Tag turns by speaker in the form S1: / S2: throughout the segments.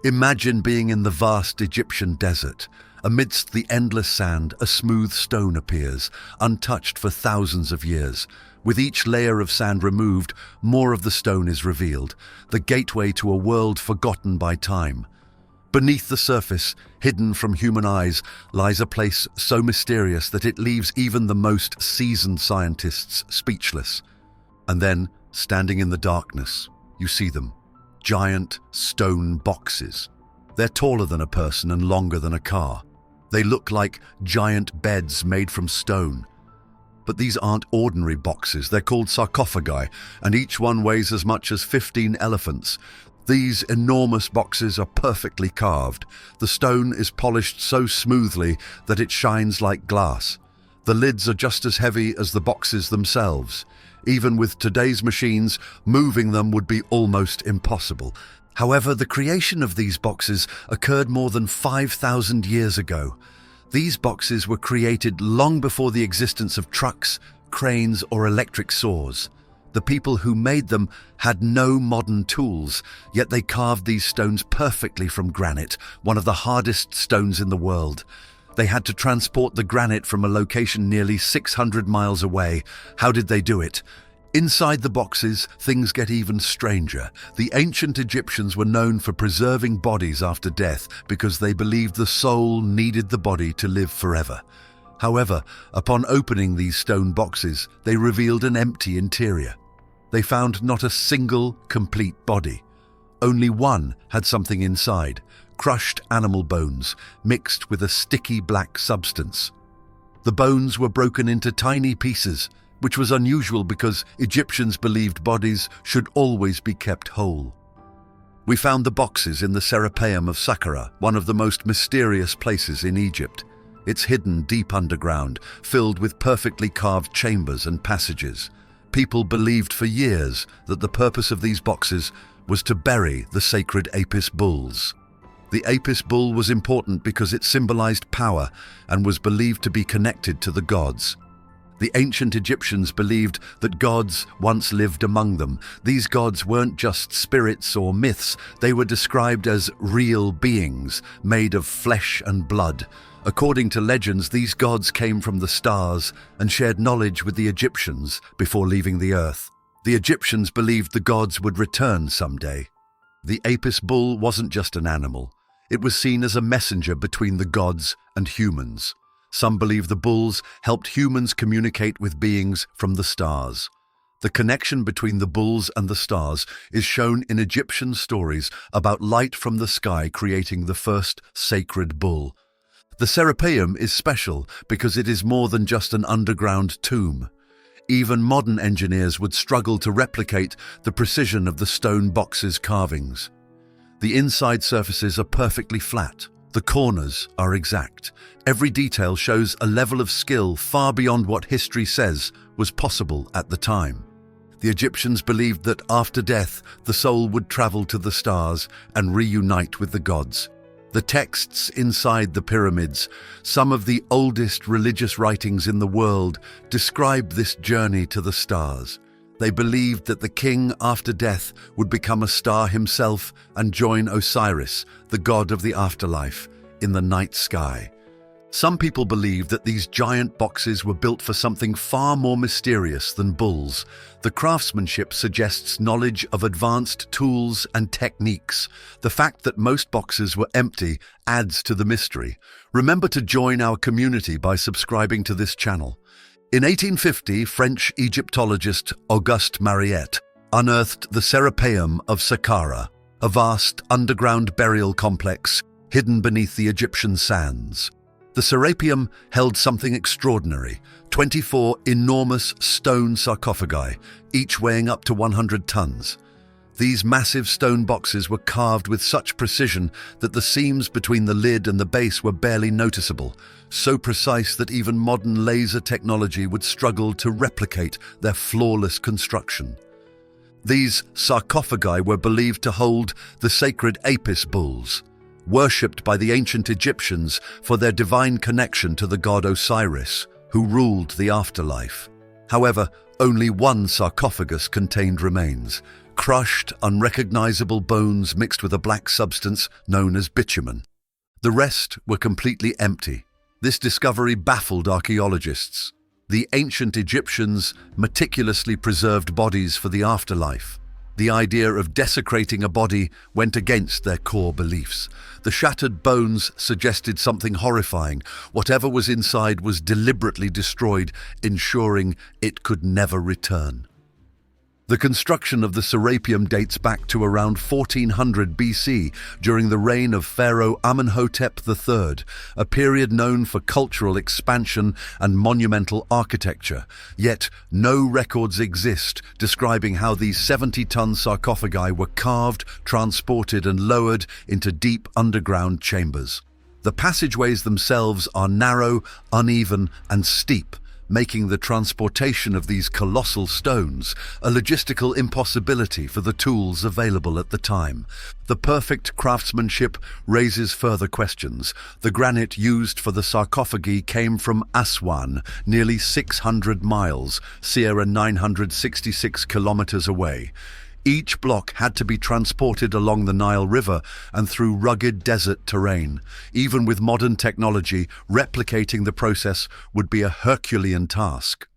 S1: Imagine being in the vast Egyptian desert. Amidst the endless sand, a smooth stone appears, untouched for thousands of years. With each layer of sand removed, more of the stone is revealed, the gateway to a world forgotten by time. Beneath the surface, hidden from human eyes, lies a place so mysterious that it leaves even the most seasoned scientists speechless. And then, standing in the darkness, you see them. Giant stone boxes. They're taller than a person and longer than a car. They look like giant beds made from stone. But these aren't ordinary boxes. They're called sarcophagi, and each one weighs as much as 15 elephants. These enormous boxes are perfectly carved. The stone is polished so smoothly that it shines like glass. The lids are just as heavy as the boxes themselves. Even with today's machines, moving them would be almost impossible. However, the creation of these boxes occurred more than 5,000 years ago. These boxes were created long before the existence of trucks, cranes, or electric saws. The people who made them had no modern tools, yet they carved these stones perfectly from granite, one of the hardest stones in the world. They had to transport the granite from a location nearly 600 miles away. How did they do it? Inside the boxes, things get even stranger. The ancient Egyptians were known for preserving bodies after death because they believed the soul needed the body to live forever. However, upon opening these stone boxes, they revealed an empty interior. They found not a single complete body. Only one had something inside, crushed animal bones mixed with a sticky black substance. The bones were broken into tiny pieces, which was unusual because Egyptians believed bodies should always be kept whole. We found the boxes in the Serapeum of Saqqara, one of the most mysterious places in Egypt. It's hidden deep underground, filled with perfectly carved chambers and passages. People believed for years that the purpose of these boxes was to bury the sacred Apis bulls. The Apis bull was important because it symbolized power and was believed to be connected to the gods. The ancient Egyptians believed that gods once lived among them. These gods weren't just spirits or myths, they were described as real beings, made of flesh and blood. According to legends, these gods came from the stars and shared knowledge with the Egyptians before leaving the earth. The Egyptians believed the gods would return someday. The Apis bull wasn't just an animal. It was seen as a messenger between the gods and humans. Some believe the bulls helped humans communicate with beings from the stars. The connection between the bulls and the stars is shown in Egyptian stories about light from the sky creating the first sacred bull. The Serapeum is special because it is more than just an underground tomb. Even modern engineers would struggle to replicate the precision of the stone box's carvings. The inside surfaces are perfectly flat. The corners are exact. Every detail shows a level of skill far beyond what history says was possible at the time. The Egyptians believed that after death, the soul would travel to the stars and reunite with the gods. The texts inside the pyramids, some of the oldest religious writings in the world, describe this journey to the stars. They believed that the king after death would become a star himself and join Osiris, the god of the afterlife, in the night sky. Some people believe that these giant boxes were built for something far more mysterious than bulls. The craftsmanship suggests knowledge of advanced tools and techniques. The fact that most boxes were empty adds to the mystery. Remember to join our community by subscribing to this channel. In 1850, French Egyptologist Auguste Mariette unearthed the Serapeum of Saqqara, a vast underground burial complex hidden beneath the Egyptian sands. The Serapeum held something extraordinary, 24 enormous stone sarcophagi, each weighing up to 100 tons. These massive stone boxes were carved with such precision that the seams between the lid and the base were barely noticeable, so precise that even modern laser technology would struggle to replicate their flawless construction. These sarcophagi were believed to hold the sacred Apis bulls, worshipped by the ancient Egyptians for their divine connection to the god Osiris, who ruled the afterlife. However, only one sarcophagus contained remains. crushed, unrecognizable bones mixed with a black substance known as bitumen. The rest were completely empty. This discovery baffled archaeologists. The ancient Egyptians meticulously preserved bodies for the afterlife. The idea of desecrating a body went against their core beliefs. The shattered bones suggested something horrifying. Whatever was inside was deliberately destroyed, ensuring it could never return. The construction of the Serapeum dates back to around 1400 BC, during the reign of Pharaoh Amenhotep III, a period known for cultural expansion and monumental architecture. Yet, no records exist describing how these 70-ton sarcophagi were carved, transported, and lowered into deep underground chambers. The passageways themselves are narrow, uneven, and steep, making the transportation of these colossal stones a logistical impossibility for the tools available at the time. The perfect craftsmanship raises further questions. The granite used for the sarcophagi came from Aswan, nearly 600 miles, circa 966 kilometers away. Each block had to be transported along the Nile River and through rugged desert terrain. Even with modern technology, replicating the process would be a Herculean task.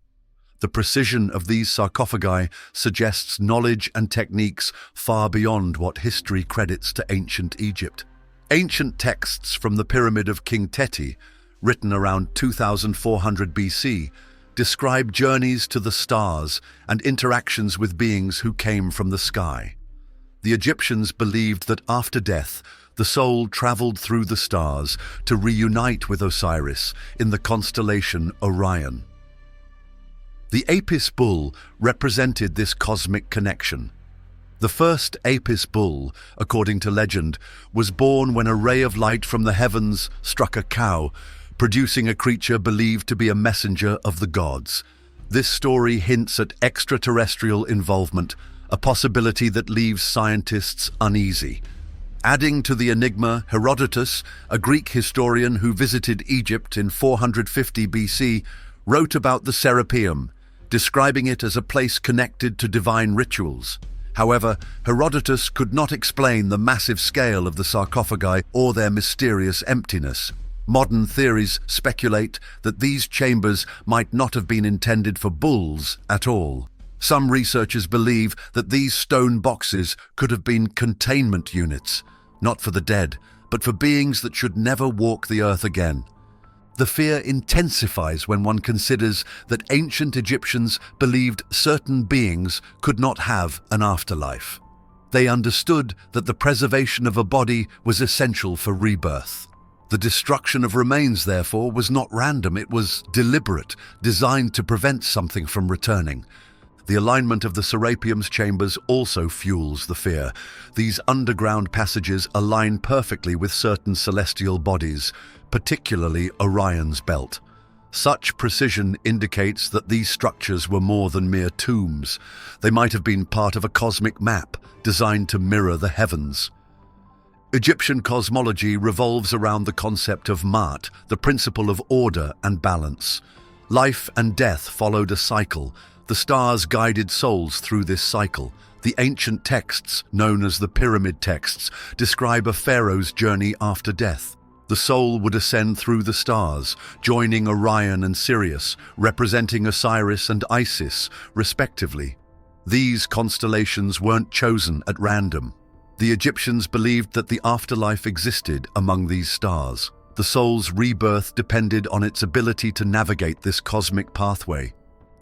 S1: The precision of these sarcophagi suggests knowledge and techniques far beyond what history credits to ancient Egypt. Ancient texts from the Pyramid of King Teti, written around 2400 BC, describe journeys to the stars and interactions with beings who came from the sky. The Egyptians believed that after death, the soul traveled through the stars to reunite with Osiris in the constellation Orion. The Apis bull represented this cosmic connection. The first Apis bull, according to legend, was born when a ray of light from the heavens struck a cow, producing a creature believed to be a messenger of the gods. This story hints at extraterrestrial involvement, a possibility that leaves scientists uneasy. Adding to the enigma, Herodotus, a Greek historian who visited Egypt in 450 BC, wrote about the Serapeum, describing it as a place connected to divine rituals. However, Herodotus could not explain the massive scale of the sarcophagi or their mysterious emptiness. Modern theories speculate that these chambers might not have been intended for bulls at all. Some researchers believe that these stone boxes could have been containment units, not for the dead, but for beings that should never walk the earth again. The fear intensifies when one considers that ancient Egyptians believed certain beings could not have an afterlife. They understood that the preservation of a body was essential for rebirth. The destruction of remains, therefore, was not random, it was deliberate, designed to prevent something from returning. The alignment of the Serapeum's chambers also fuels the fear. These underground passages align perfectly with certain celestial bodies, particularly Orion's belt. Such precision indicates that these structures were more than mere tombs. They might have been part of a cosmic map designed to mirror the heavens. Egyptian cosmology revolves around the concept of Ma'at, the principle of order and balance. Life and death followed a cycle. The stars guided souls through this cycle. The ancient texts, known as the Pyramid texts, describe a pharaoh's journey after death. The soul would ascend through the stars, joining Orion and Sirius, representing Osiris and Isis, respectively. These constellations weren't chosen at random. The Egyptians believed that the afterlife existed among these stars. The soul's rebirth depended on its ability to navigate this cosmic pathway.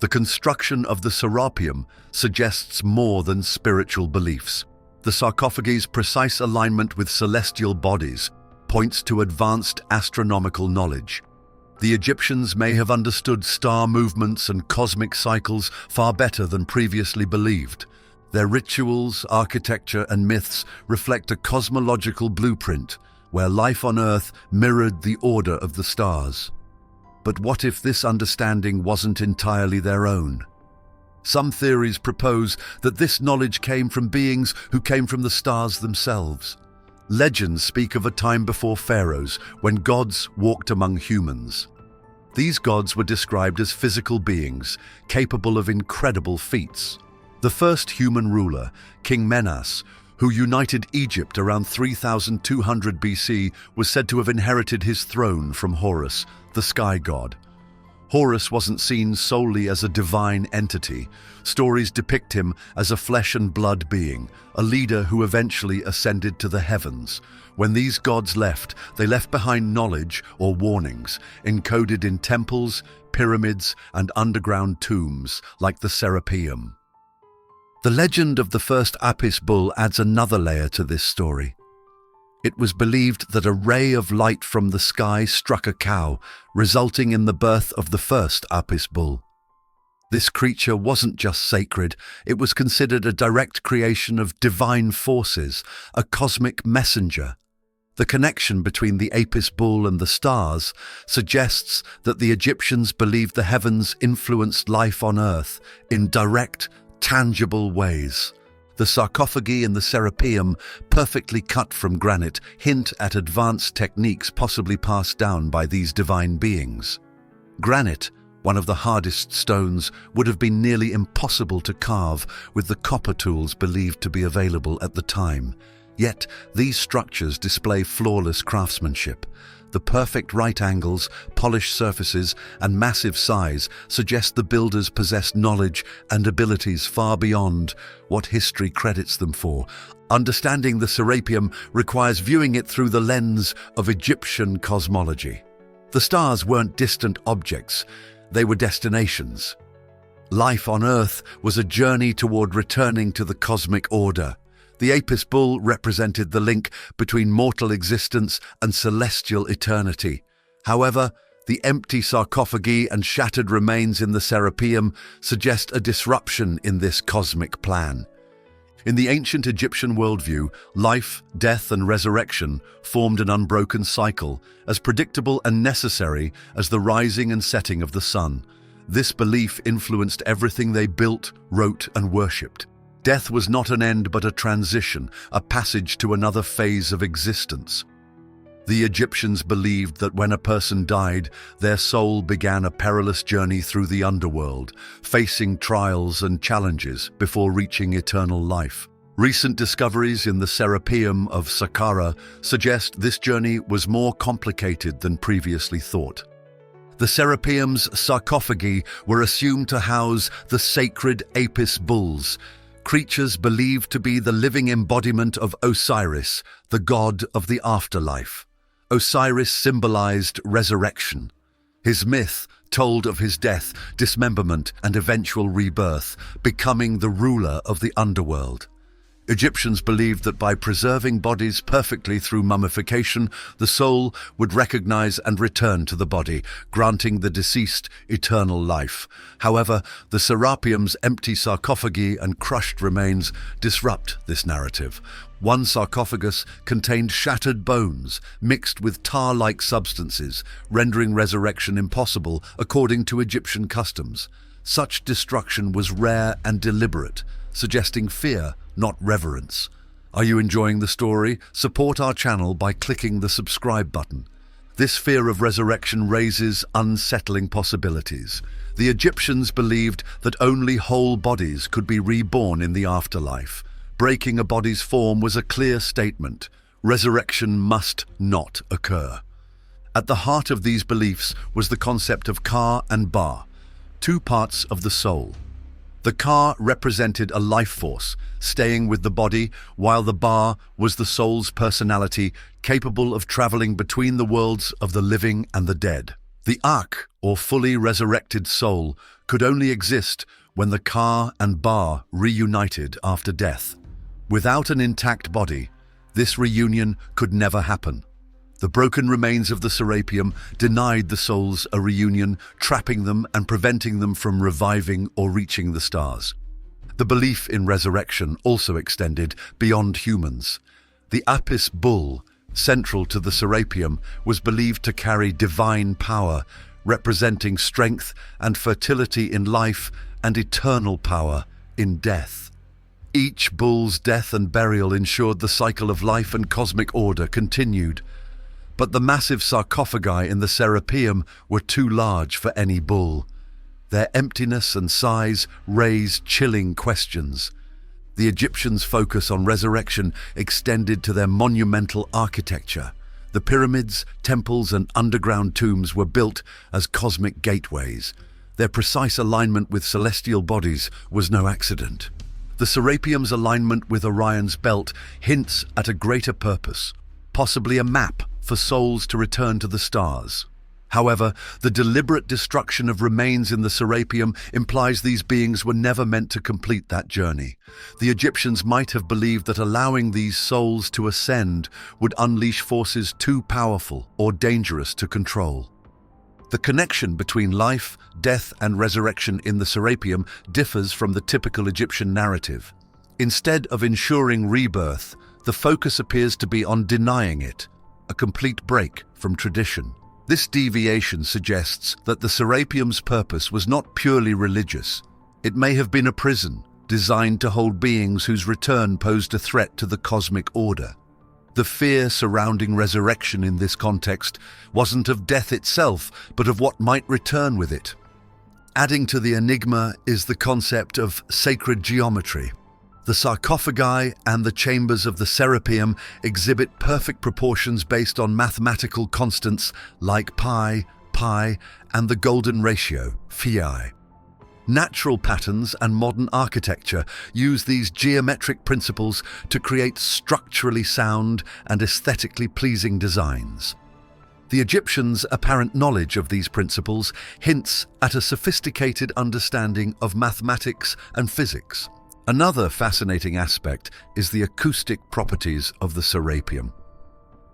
S1: The construction of the Serapeum suggests more than spiritual beliefs. The sarcophagi's precise alignment with celestial bodies points to advanced astronomical knowledge. The Egyptians may have understood star movements and cosmic cycles far better than previously believed. Their rituals, architecture, and myths reflect a cosmological blueprint where life on Earth mirrored the order of the stars. But what if this understanding wasn't entirely their own? Some theories propose that this knowledge came from beings who came from the stars themselves. Legends speak of a time before pharaohs when gods walked among humans. These gods were described as physical beings, capable of incredible feats. The first human ruler, King Menas, who united Egypt around 3200 BC, was said to have inherited his throne from Horus, the sky god. Horus wasn't seen solely as a divine entity. Stories depict him as a flesh and blood being, a leader who eventually ascended to the heavens. When these gods left, they left behind knowledge or warnings, encoded in temples, pyramids, and underground tombs, like the Serapeum. The legend of the first Apis bull adds another layer to this story. It was believed that a ray of light from the sky struck a cow, resulting in the birth of the first Apis bull. This creature wasn't just sacred, it was considered a direct creation of divine forces, a cosmic messenger. The connection between the Apis bull and the stars suggests that the Egyptians believed the heavens influenced life on Earth in direct, tangible ways. The sarcophagi in the Serapeum, perfectly cut from granite, hint at advanced techniques possibly passed down by these divine beings. Granite, one of the hardest stones, would have been nearly impossible to carve with the copper tools believed to be available at the time. Yet, these structures display flawless craftsmanship. The perfect right angles, polished surfaces, and massive size suggest the builders possessed knowledge and abilities far beyond what history credits them for. Understanding the Serapeum requires viewing it through the lens of Egyptian cosmology. The stars weren't distant objects, they were destinations. Life on Earth was a journey toward returning to the cosmic order. The Apis bull represented the link between mortal existence and celestial eternity. However, the empty sarcophagi and shattered remains in the Serapeum suggest a disruption in this cosmic plan. In the ancient Egyptian worldview, life, death, and resurrection formed an unbroken cycle, as predictable and necessary as the rising and setting of the sun. This belief influenced everything they built, wrote, and worshipped. Death was not an end but a transition, a passage to another phase of existence. The Egyptians believed that when a person died, their soul began a perilous journey through the underworld, facing trials and challenges before reaching eternal life. Recent discoveries in the Serapeum of Saqqara suggest this journey was more complicated than previously thought. The Serapeum's sarcophagi were assumed to house the sacred Apis bulls, creatures believed to be the living embodiment of Osiris, the god of the afterlife. Osiris symbolized resurrection. His myth told of his death, dismemberment, and eventual rebirth, becoming the ruler of the underworld. Egyptians believed that by preserving bodies perfectly through mummification, the soul would recognize and return to the body, granting the deceased eternal life. However, the Serapeum's empty sarcophagi and crushed remains disrupt this narrative. One sarcophagus contained shattered bones mixed with tar-like substances, rendering resurrection impossible according to Egyptian customs. Such destruction was rare and deliberate, suggesting fear, not reverence. Are you enjoying the story? Support our channel by clicking the subscribe button. This fear of resurrection raises unsettling possibilities. The Egyptians believed that only whole bodies could be reborn in the afterlife. Breaking a body's form was a clear statement. Resurrection must not occur. At the heart of these beliefs was the concept of Ka and Ba, two parts of the soul. The Ka represented a life force, staying with the body, while the Ba was the soul's personality, capable of traveling between the worlds of the living and the dead. The Ak, or fully resurrected soul, could only exist when the Ka and Ba reunited after death. Without an intact body, this reunion could never happen. The broken remains of the Serapeum denied the souls a reunion, trapping them and preventing them from reviving or reaching the stars. The belief in resurrection also extended beyond humans. The Apis bull, central to the Serapeum, was believed to carry divine power, representing strength and fertility in life and eternal power in death. Each bull's death and burial ensured the cycle of life and cosmic order continued. But the massive sarcophagi in the Serapeum were too large for any bull. Their emptiness and size raise chilling questions. The Egyptians' focus on resurrection extended to their monumental architecture. The pyramids, temples, and underground tombs were built as cosmic gateways. Their precise alignment with celestial bodies was no accident. The Serapeum's alignment with Orion's belt hints at a greater purpose, possibly a map for souls to return to the stars. However, the deliberate destruction of remains in the Serapeum implies these beings were never meant to complete that journey. The Egyptians might have believed that allowing these souls to ascend would unleash forces too powerful or dangerous to control. The connection between life, death, and resurrection in the Serapeum differs from the typical Egyptian narrative. Instead of ensuring rebirth, the focus appears to be on denying it, a complete break from tradition. This deviation suggests that the Serapeum's purpose was not purely religious. It may have been a prison, designed to hold beings whose return posed a threat to the cosmic order. The fear surrounding resurrection in this context wasn't of death itself, but of what might return with it. Adding to the enigma is the concept of sacred geometry. The sarcophagi and the chambers of the Serapeum exhibit perfect proportions based on mathematical constants like pi, and the golden ratio, phi. Natural patterns and modern architecture use these geometric principles to create structurally sound and aesthetically pleasing designs. The Egyptians' apparent knowledge of these principles hints at a sophisticated understanding of mathematics and physics. Another fascinating aspect is the acoustic properties of the Serapeum.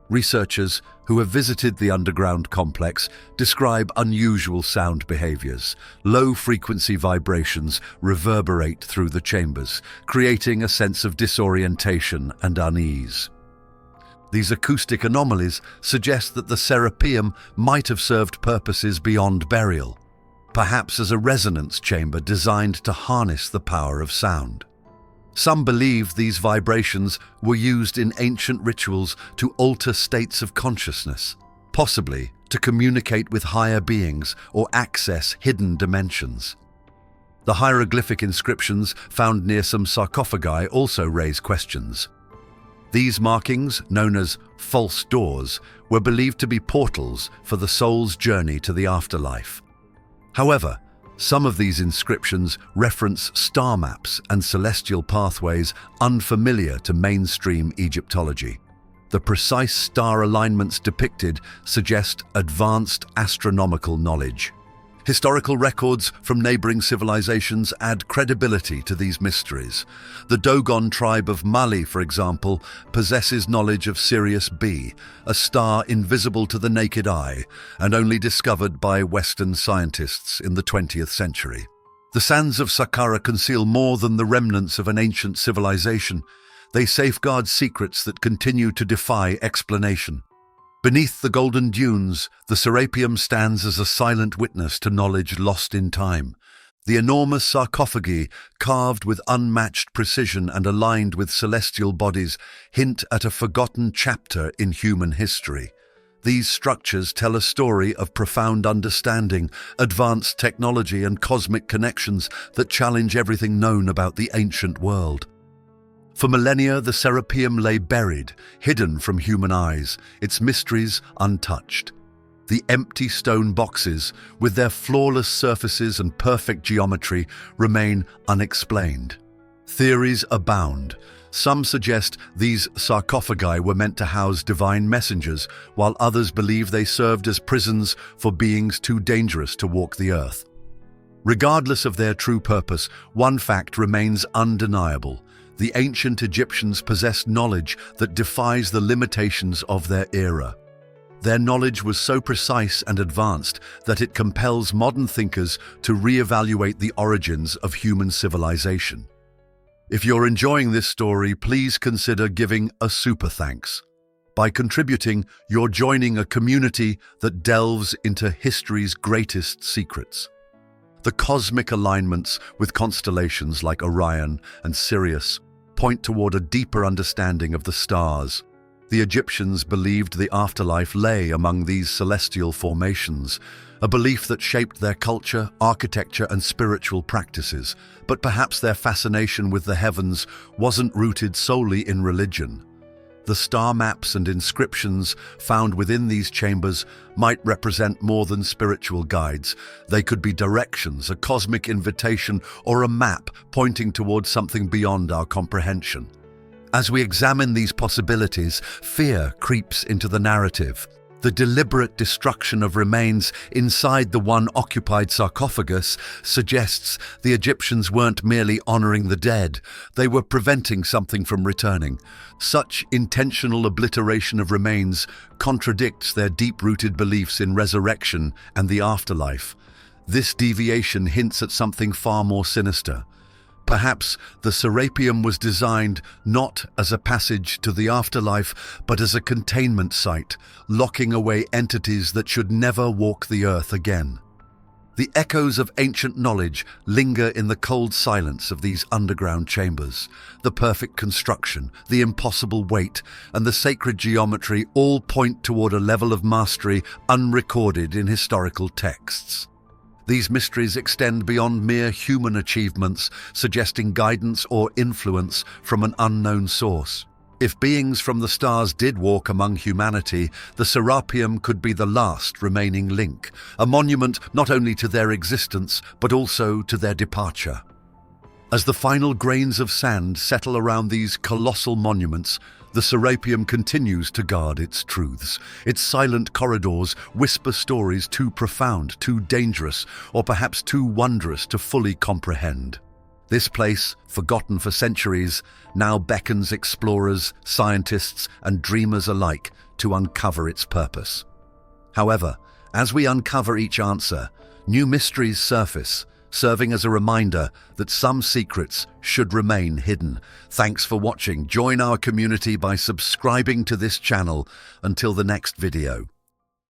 S1: Researchers who have visited the underground complex describe unusual sound behaviors. Low-frequency vibrations reverberate through the chambers, creating a sense of disorientation and unease. These acoustic anomalies suggest that the Serapeum might have served purposes beyond burial, perhaps as a resonance chamber designed to harness the power of sound. Some believe these vibrations were used in ancient rituals to alter states of consciousness, possibly to communicate with higher beings or access hidden dimensions. The hieroglyphic inscriptions found near some sarcophagi also raise questions. These markings, known as false doors, were believed to be portals for the soul's journey to the afterlife. However, some of these inscriptions reference star maps and celestial pathways unfamiliar to mainstream Egyptology. The precise star alignments depicted suggest advanced astronomical knowledge. Historical records from neighboring civilizations add credibility to these mysteries. The Dogon tribe of Mali, for example, possesses knowledge of Sirius B, a star invisible to the naked eye and only discovered by Western scientists in the 20th century. The sands of Saqqara conceal more than the remnants of an ancient civilization. They safeguard secrets that continue to defy explanation. Beneath the golden dunes, the Serapeum stands as a silent witness to knowledge lost in time. The enormous sarcophagi, carved with unmatched precision and aligned with celestial bodies, hint at a forgotten chapter in human history. These structures tell a story of profound understanding, advanced technology, and cosmic connections that challenge everything known about the ancient world. For millennia, the Serapeum lay buried, hidden from human eyes, its mysteries untouched. The empty stone boxes, with their flawless surfaces and perfect geometry, remain unexplained. Theories abound. Some suggest these sarcophagi were meant to house divine messengers, while others believe they served as prisons for beings too dangerous to walk the earth. Regardless of their true purpose, one fact remains undeniable. The ancient Egyptians possessed knowledge that defies the limitations of their era. Their knowledge was so precise and advanced that it compels modern thinkers to reevaluate the origins of human civilization. If you're enjoying this story, please consider giving a super thanks. By contributing, you're joining a community that delves into history's greatest secrets. The cosmic alignments with constellations like Orion and Sirius point toward a deeper understanding of the stars. The Egyptians believed the afterlife lay among these celestial formations, a belief that shaped their culture, architecture, and spiritual practices. But perhaps their fascination with the heavens wasn't rooted solely in religion. The star maps and inscriptions found within these chambers might represent more than spiritual guides. They could be directions, a cosmic invitation, or a map pointing towards something beyond our comprehension. As we examine these possibilities, fear creeps into the narrative. The deliberate destruction of remains inside the one occupied sarcophagus suggests the Egyptians weren't merely honoring the dead, they were preventing something from returning. Such intentional obliteration of remains contradicts their deep-rooted beliefs in resurrection and the afterlife. This deviation hints at something far more sinister. Perhaps the Serapeum was designed not as a passage to the afterlife, but as a containment site, locking away entities that should never walk the earth again. The echoes of ancient knowledge linger in the cold silence of these underground chambers. The perfect construction, the impossible weight, and the sacred geometry all point toward a level of mastery unrecorded in historical texts. These mysteries extend beyond mere human achievements, suggesting guidance or influence from an unknown source. If beings from the stars did walk among humanity, the Serapeum could be the last remaining link, a monument not only to their existence, but also to their departure. As the final grains of sand settle around these colossal monuments, the Serapeum continues to guard its truths. Its silent corridors whisper stories too profound, too dangerous, or perhaps too wondrous to fully comprehend. This place, forgotten for centuries, now beckons explorers, scientists, and dreamers alike to uncover its purpose. However, as we uncover each answer, new mysteries surface, serving as a reminder that some secrets should remain hidden. Thanks for watching. Join our community by subscribing to this channel. Until the next video.